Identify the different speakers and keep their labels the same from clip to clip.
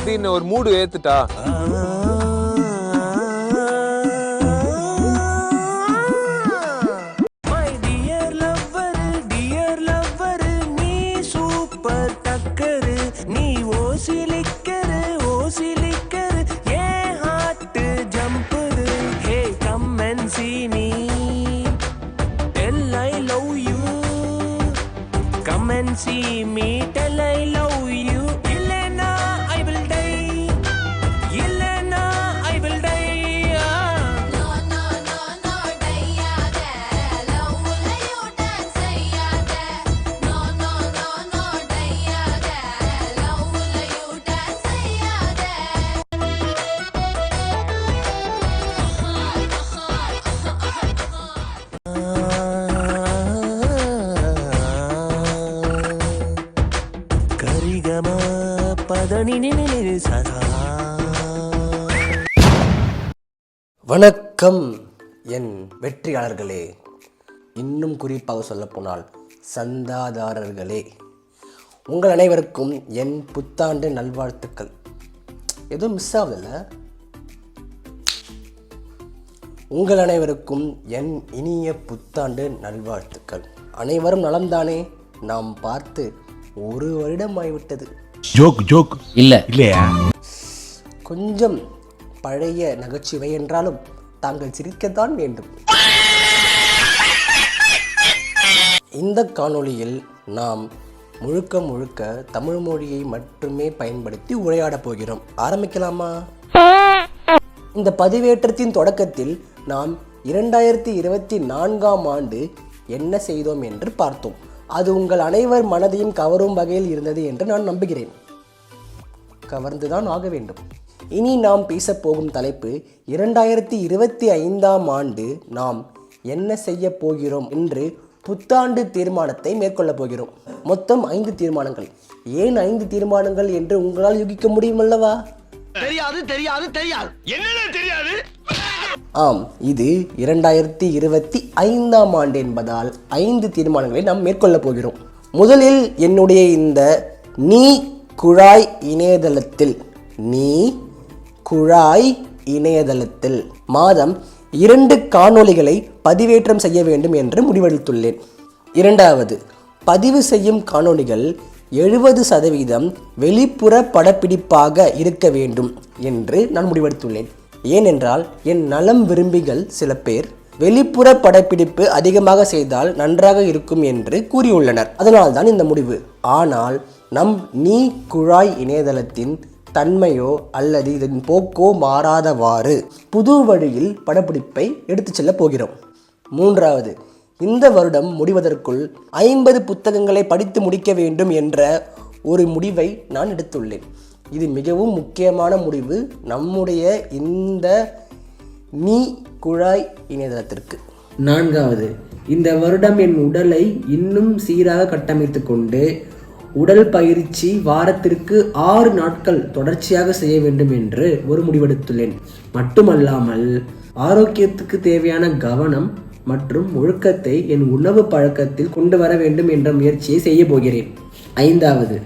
Speaker 1: திடீர்னு ஒரு மூடு ஏத்துட்டா?
Speaker 2: Come and see me, tell I love you. Elena, I will die. Elena, I will die.
Speaker 3: No, no, no, no, dayyaada. Lovula you dance ayyaada. No, no, no, no, dayyaada. Lovula you dance ayyaada.
Speaker 2: கரிகமா பதனி நினைவு சதா.
Speaker 4: வணக்கம் என் வெற்றியாளர்களே, இன்னும் குறிப்பாக சொல்லப்போனால் சந்தாதாரர்களே, உங்கள் அனைவருக்கும் என் புத்தாண்டு நல்வாழ்த்துக்கள். எதுவும் மிஸ் ஆகுதில்ல? உங்கள் அனைவருக்கும் என் இனிய புத்தாண்டு நல்வாழ்த்துக்கள். அனைவரும் நலம்தானே? நாம் பார்த்து ஒரு வருடம் ஆகிவிட்டது.
Speaker 5: ஜோக் இல்லையா?
Speaker 4: கொஞ்சம் பழைய நகைச்சுவை என்றாலும் தாங்கள் சிரிக்கத்தான் வேண்டும். இந்த காணொளியில் நாம் முழுக்க தமிழ் மொழியை மட்டுமே பயன்படுத்தி உரையாடப் போகிறோம். ஆரம்பிக்கலாமா? இந்த பதிவேற்றத்தின் தொடக்கத்தில் நாம் 2024ஆம் ஆண்டு என்ன செய்தோம் என்று பார்த்தோம். அது உங்கள் அனைவர் மனதையும் கவரும் வகையில் இருந்தது என்று நான் நம்புகிறேன். கவர்ந்துதான் ஆக வேண்டும். இனி நாம் பேசப்போகும் தலைப்பு 2025ஆம் ஆண்டு நாம் என்ன செய்ய போகிறோம் என்று புத்தாண்டு தீர்மானத்தை மேற்கொள்ளப் போகிறோம். மொத்தம் 5 தீர்மானங்கள். ஏன் 5 தீர்மானங்கள் என்று உங்களால் யூகிக்க முடியும் அல்லவா?
Speaker 5: தெரியாது.
Speaker 4: ஆம், இது 2025ஆம் ஆண்டு என்பதால் 5 தீர்மானங்களை நாம் மேற்கொள்ளப் போகிறோம். முதலில் என்னுடைய இந்த நீ குழாய் இணையதளத்தில் மாதம் 2 காணொளிகளை பதிவேற்றம் செய்ய வேண்டும் என்று முடிவெடுத்துள்ளேன். இரண்டாவது, பதிவு செய்யும் காணொளிகள் 70% வெளிப்புற படப்பிடிப்பாக இருக்க வேண்டும் என்று நான் முடிவெடுத்துள்ளேன். ஏனென்றால் என் நலம் விரும்பிகள் சில பேர் வெளிப்புற படப்பிடிப்பு அதிகமாக செய்தால் நன்றாக இருக்கும் என்று கூறியுள்ளனர். அதனால்தான் இந்த முடிவு. ஆனால் நம் நீ குழாய் இணையதளத்தின் தன்மையோ அல்லது இதன் போக்கோ மாறாதவாறு புது வழியில் படப்பிடிப்பை எடுத்து செல்ல போகிறோம். மூன்றாவது, இந்த வருடம் முடிவதற்குள் 50 புத்தகங்களை படித்து முடிக்க வேண்டும் என்ற ஒரு முடிவை நான் எடுத்துள்ளேன். இது மிகவும் முக்கியமான முடிவு நம்முடைய இந்த நீ குழாய் இணையதளத்திற்கு. நான்காவது, இந்த வருடம் என் உடலை இன்னும் சீராக கட்டமைத்து கொண்டு உடல் பயிற்சி வாரத்திற்கு 6 நாட்கள் தொடர்ச்சியாக செய்ய வேண்டும் என்று ஒரு முடிவெடுத்துள்ளேன். மட்டுமல்லாமல் ஆரோக்கியத்துக்கு தேவையான கவனம் மற்றும் ஒழுக்கத்தை என் உணவு பழக்கத்தில் கொண்டு வர வேண்டும் என்ற முயற்சியை செய்ய போகிறேன். ஐந்தாவது,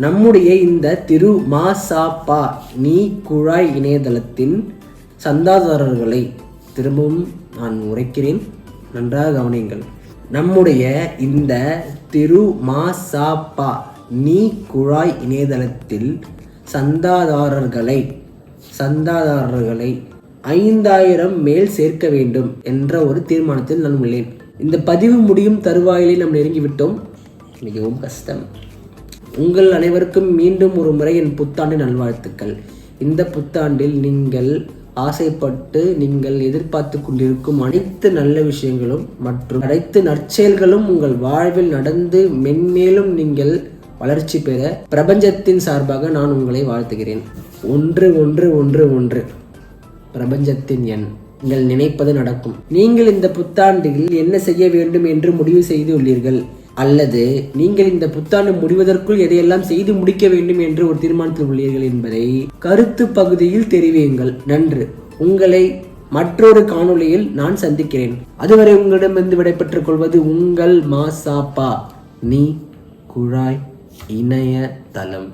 Speaker 4: நம்முடைய இந்த திரு மாசாப்பா நீ குழாய் இணையதளத்தின் சந்தாதாரர்களை திரும்பவும் நான் உரைக்கிறேன், நன்றாக கவனியுங்கள். நம்முடைய இந்த திரு மாசாப்பா நீ குழாய் இணையதளத்தில் சந்தாதாரர்களை 5000 மேல் சேர்க்க வேண்டும் என்ற ஒரு தீர்மானத்தில் நான் உள்ளேன். இந்த பதிவு முடியும் தருவாயிலே நாம் நெருங்கிவிட்டோம். மிகவும் கஷ்டம். உங்கள் அனைவருக்கும் மீண்டும் ஒரு முறை என் புத்தாண்டு நல்வாழ்த்துக்கள். இந்த புத்தாண்டில் நீங்கள் ஆசைப்பட்டு நீங்கள் எதிர்பார்த்து கொண்டிருக்கும் அனைத்து நல்ல விஷயங்களும் மற்றும் அனைத்து நற்செயல்களும் உங்கள் வாழ்வில் நடந்து மென்மேலும் நீங்கள் வளர்ச்சி பெற பிரபஞ்சத்தின் சார்பாக நான் உங்களை வாழ்த்துகிறேன். 11111 பிரபஞ்சத்தின் எண். நீங்கள் நினைப்பது நடக்கும். நீங்கள் இந்த புத்தாண்டில் என்ன செய்ய வேண்டும் என்று முடிவு செய்து உள்ளீர்கள், அல்லது நீங்கள் இந்த புத்தாண்டு முடிவதற்குள் எதையெல்லாம் செய்து முடிக்க வேண்டும் என்று ஒரு தீர்மானத்தில் உள்ளீர்கள் என்பதை கருத்து பகுதியில் தெரிவியுங்கள். நன்று. உங்களை மற்றொரு காணொளியில் நான் சந்திக்கிறேன். அதுவரை உங்களிடமிருந்து விடைபெற்றுக் கொள்வது உங்கள் மாசாப்பா நீ குழாய் இணையதளம்.